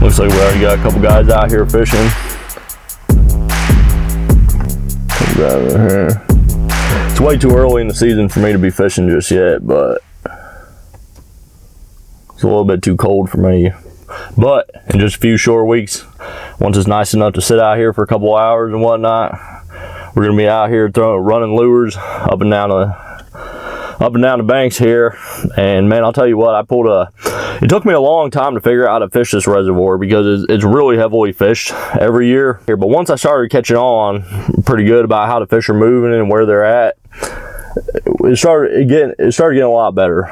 Looks like we already got a couple guys out here fishing. It's way too early in the season for me to be fishing just yet, but it's a little bit too cold for me. But in just a few short weeks, once it's nice enough to sit out here for a couple hours and whatnot, we're gonna be out here running lures up and down the banks here. And man, I'll tell you what, it took me a long time to figure out how to fish this reservoir because it's really heavily fished every year here. But once I started catching on pretty good about how the fish are moving and where they're at, it started getting a lot better.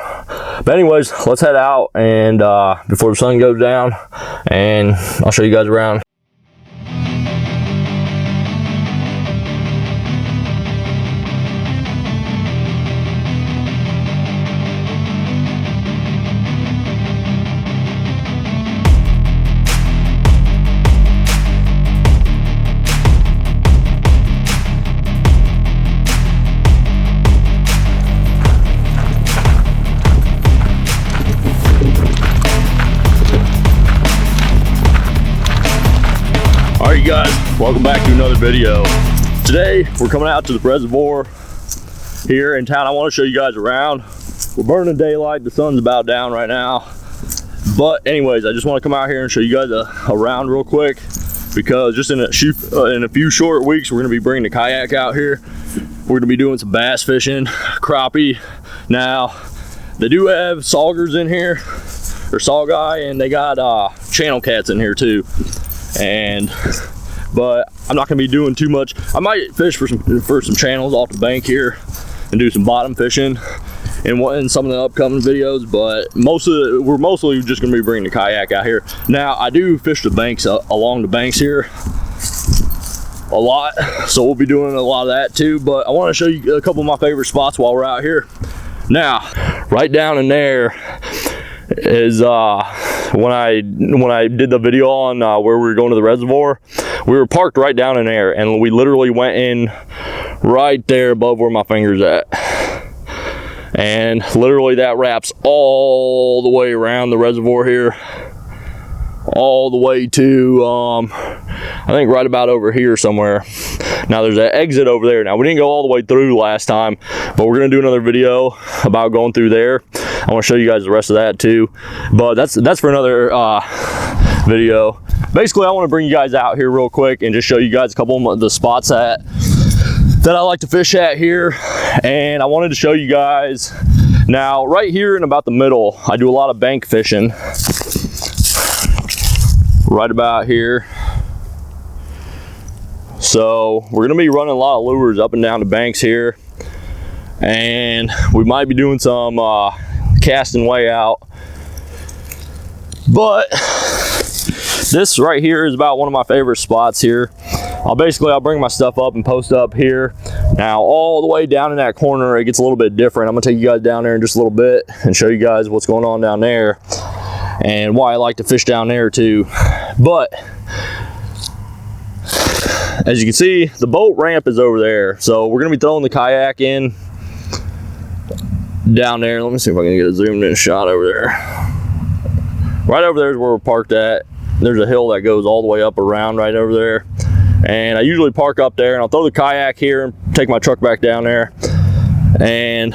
But anyways, let's head out and before the sun goes down, and I'll show you guys around. Alright guys, welcome back to another video. Today we're coming out to the reservoir here in town. I want to show you guys around. We're burning daylight, the sun's about down right now. But anyways, I just want to come out here and show you guys around real quick, because just in a few short weeks we're going to be bringing the kayak out here. We're going to be doing some bass fishing, crappie. Now they do have saugers in here, or saugeye, and they got channel cats in here too. But I'm not gonna be doing too much. I might fish for some channels off the bank here and do some bottom fishing in some of the upcoming videos, but we're mostly just gonna be bringing the kayak out here. Now I do fish the banks along the banks here a lot, so we'll be doing a lot of that too, but I want to show you a couple of my favorite spots while we're out here. Now right down in there is when I did the video on where we were going to the reservoir, we were parked right down in there, and we literally went in right there above where my finger's at, and literally that wraps all the way around the reservoir here, all the way to I think right about over here somewhere. Now there's an exit over there. Now we didn't go all the way through last time, but we're gonna do another video about going through there. I want to show you guys the rest of that too, but that's for another video. Basically, I want to bring you guys out here real quick and just show you guys a couple of the spots that I like to fish at here. And I wanted to show you guys, now right here in about the middle, I do a lot of bank fishing right about here. So we're gonna be running a lot of lures up and down the banks here, and we might be doing some casting way out. But this right here is about one of my favorite spots here. I'll bring my stuff up and post up here. Now all the way down in that corner, it gets a little bit different. I'm gonna take you guys down there in just a little bit and show you guys what's going on down there and why I like to fish down there too. But as you can see, the boat ramp is over there, so we're gonna be throwing the kayak in down there. Let me see if I can get a zoomed in shot over there. Right over there is where we're parked at. There's a hill that goes all the way up around right over there, and I usually park up there and I'll throw the kayak here and take my truck back down there. And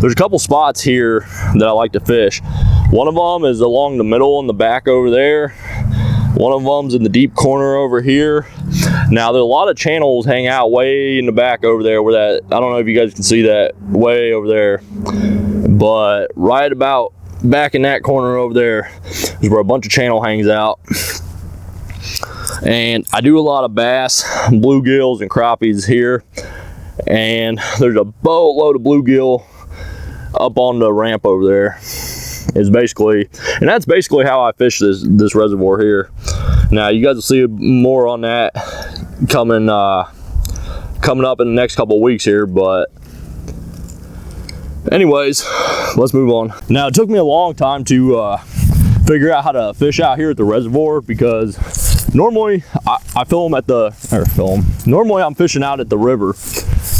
there's a couple spots here that I like to fish. One of them is along the middle in the back over there. One of them's in the deep corner over here. Now there's a lot of channels hang out way in the back over there where that, I don't know if you guys can see that way over there, but right about back in that corner over there is where a bunch of channel hangs out. And I do a lot of bass, bluegills, and crappies here, and there's a boatload of bluegill up on the ramp over there. Is basically, and that's basically how I fish this reservoir here. Now you guys will see more on that coming up in the next couple of weeks here, but anyways, let's move on. Now it took me a long time to figure out how to fish out here at the reservoir, because normally I normally I'm fishing out at the river.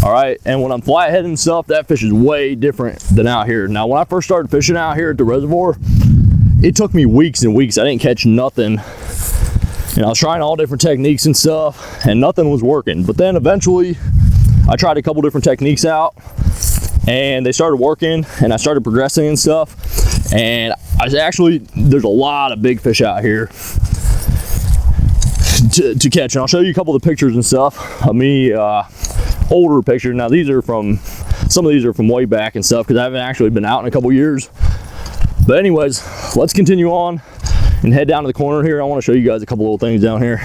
All right, and when I'm flathead and stuff, that fish is way different than out here. Now, when I first started fishing out here at the reservoir, it took me weeks and weeks. I didn't catch nothing. And I was trying all different techniques and stuff, and nothing was working. But then eventually, I tried a couple different techniques out, and they started working, and I started progressing and stuff. And there's a lot of big fish out here to catch. And I'll show you a couple of the pictures and stuff of me, older pictures. Now some of these are from way back and stuff, because I haven't actually been out in a couple years. But anyways, let's continue on and head down to the corner here. I want to show you guys a couple little things down here.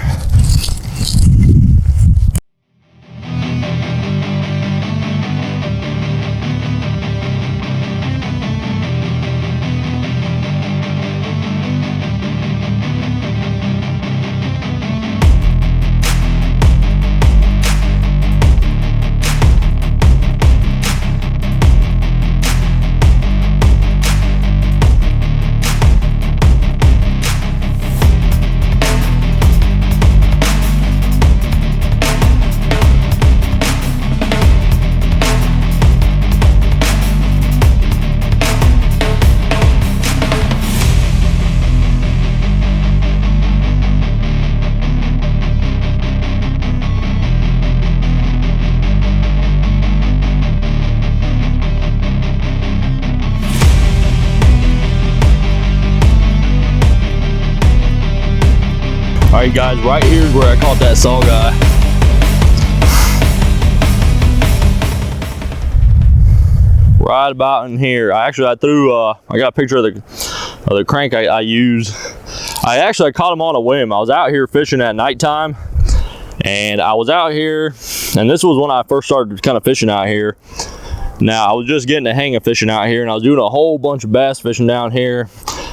All right, guys, right here is where I caught that saw guy. Right about in here. I got a picture of the crank I use. I caught him on a whim. I was out here fishing at nighttime, and I was out here, and this was when I first started kind of fishing out here. Now, I was just getting the hang of fishing out here, and I was doing a whole bunch of bass fishing down here.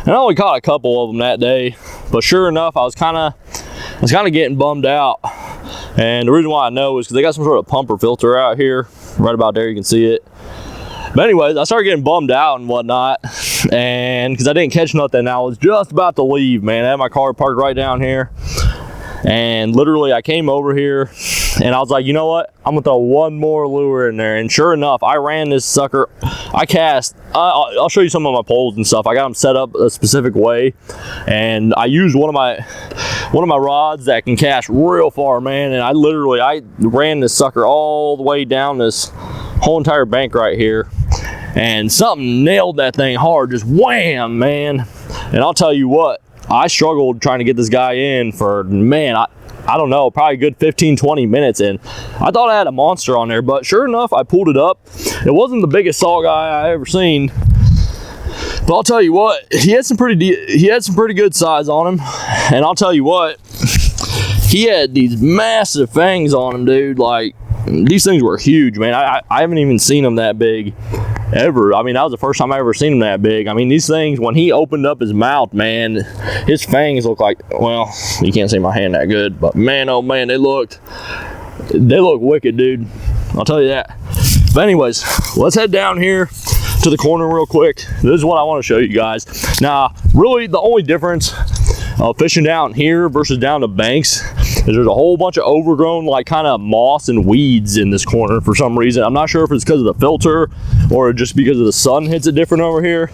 And I only caught a couple of them that day, but sure enough, I was kind of getting bummed out. And the reason why I know is because they got some sort of pumper filter out here. Right about there, you can see it. But anyways, I started getting bummed out and whatnot, and because I didn't catch nothing. I was just about to leave, man. I had my car parked right down here, and literally I came over here, and I was like, you know what? I'm gonna throw one more lure in there. And sure enough, I ran this sucker. I cast. I'll show you some of my poles and stuff. I got them set up a specific way, and I used one of my rods that can cast real far, man. And I ran this sucker all the way down this whole entire bank right here, and something nailed that thing hard, just wham, man. And I'll tell you what, I struggled trying to get this guy in for, man, I don't know, probably a good 15-20 minutes, and I thought I had a monster on there. But sure enough, I pulled it up. It wasn't the biggest saw guy I ever seen, but I'll tell you what, he had some pretty good size on him. And I'll tell you what, he had these massive fangs on him, dude. Like, these things were huge, man. I haven't even seen them that big ever. I mean, that was the first time I ever seen them that big. I mean, these things, when he opened up his mouth, man, his fangs look like, well, you can't see my hand that good, but man, oh man, they look wicked, dude. I'll tell you that. But anyways, let's head down here to the corner real quick. This is what I want to show you guys. Now, really, the only difference of fishing down here versus down the banks is there's a whole bunch of overgrown, like, kind of moss and weeds in this corner for some reason. I'm not sure if it's because of the filter or just because of the sun hits it different over here,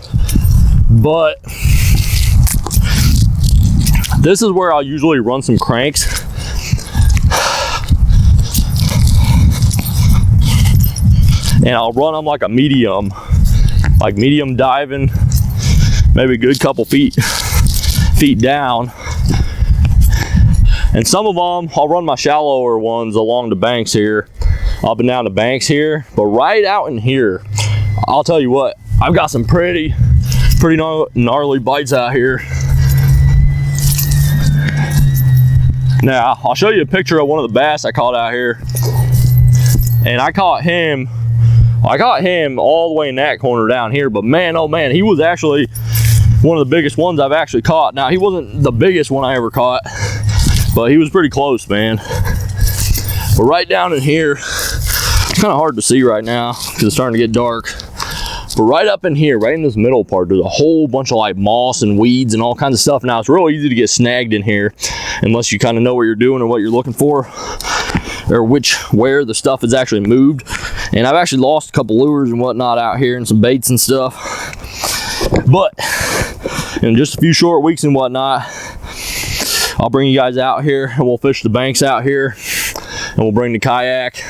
but this is where I'll usually run some cranks. And I'll run them like a medium diving, maybe a good couple feet down. And some of them, I'll run my shallower ones along the banks here, up and down the banks here. But right out in here, I'll tell you what, I've got some pretty gnarly bites out here. Now, I'll show you a picture of one of the bass I caught out here. And I caught him all the way in that corner down here. But man, oh man, he was actually one of the biggest ones I've actually caught. Now, he wasn't the biggest one I ever caught, but he was pretty close, man. But right down in here, it's kind of hard to see right now because it's starting to get dark. But right up in here, right in this middle part, there's a whole bunch of like moss and weeds and all kinds of stuff. Now, it's real easy to get snagged in here unless you kind of know what you're doing or what you're looking for, or where the stuff is actually moved. And I've actually lost a couple lures and whatnot out here and some baits and stuff. But in just a few short weeks and whatnot, I'll bring you guys out here and we'll fish the banks out here, and we'll bring the kayak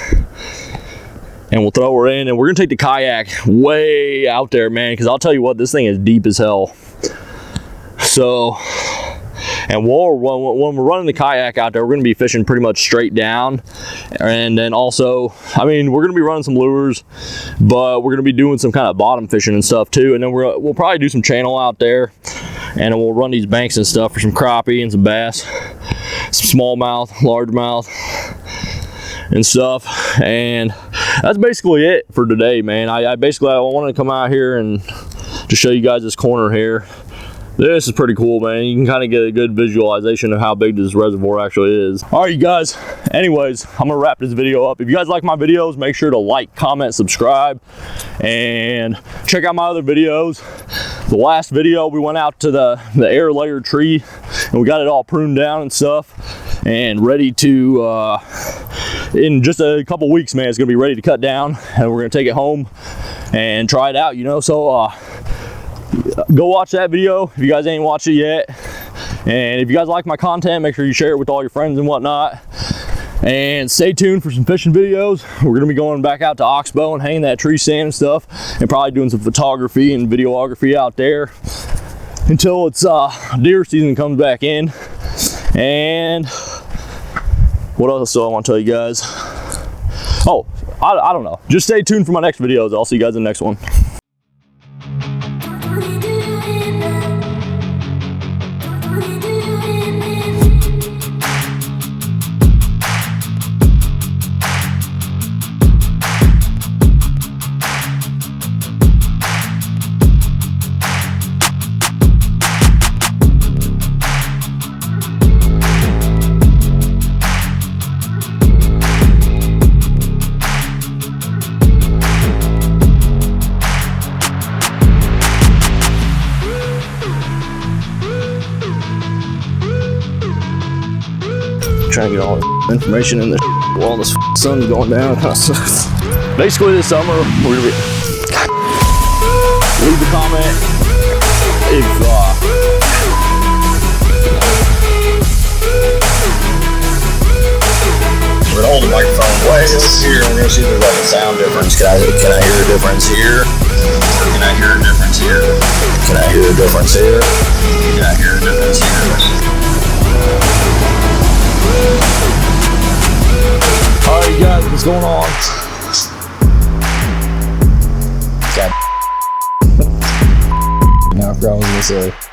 and we'll throw her in, and we're gonna take the kayak way out there, man, because I'll tell you what, this thing is deep as hell. So, and when we're running the kayak out there, we're going to be fishing pretty much straight down. And then also, I mean, we're going to be running some lures, but we're going to be doing some kind of bottom fishing and stuff too. And then we'll probably do some channel out there, and then we'll run these banks and stuff for some crappie and some bass, some smallmouth, largemouth and stuff. And that's basically it for today, man. I wanted to come out here and to show you guys this corner here. This is pretty cool, man. You can kind of get a good visualization of how big this reservoir actually is. All right, you guys, anyways, I'm gonna wrap this video up. If you guys like my videos, make sure to like, comment, subscribe, and check out my other videos. The last video, we went out to the air layer tree, and we got it all pruned down and stuff, and ready to, in just a couple weeks, man, it's gonna be ready to cut down, and we're gonna take it home and try it out, you know. So, go watch that video if you guys ain't watched it yet. And if you guys like my content, make sure you share it with all your friends and whatnot. And stay tuned for some fishing videos. We're gonna be going back out to Oxbow and hanging that tree stand and stuff, and probably doing some photography and videography out there until it's deer season comes back in. And what else do I want to tell you guys? Oh, I don't know. Just stay tuned for my next videos. I'll see you guys in the next one. Trying to get all the information in this while the sun's going down. Basically this summer, we're gonna be, leave a comment if we're gonna hold the microphone way up here, and we're gonna see if there's like a sound difference. Can I hear a difference here? Can I hear a difference here? Can I hear a difference here? Can I hear a difference here? Alright guys, what's going on? God. Now I forgot what I was gonna say.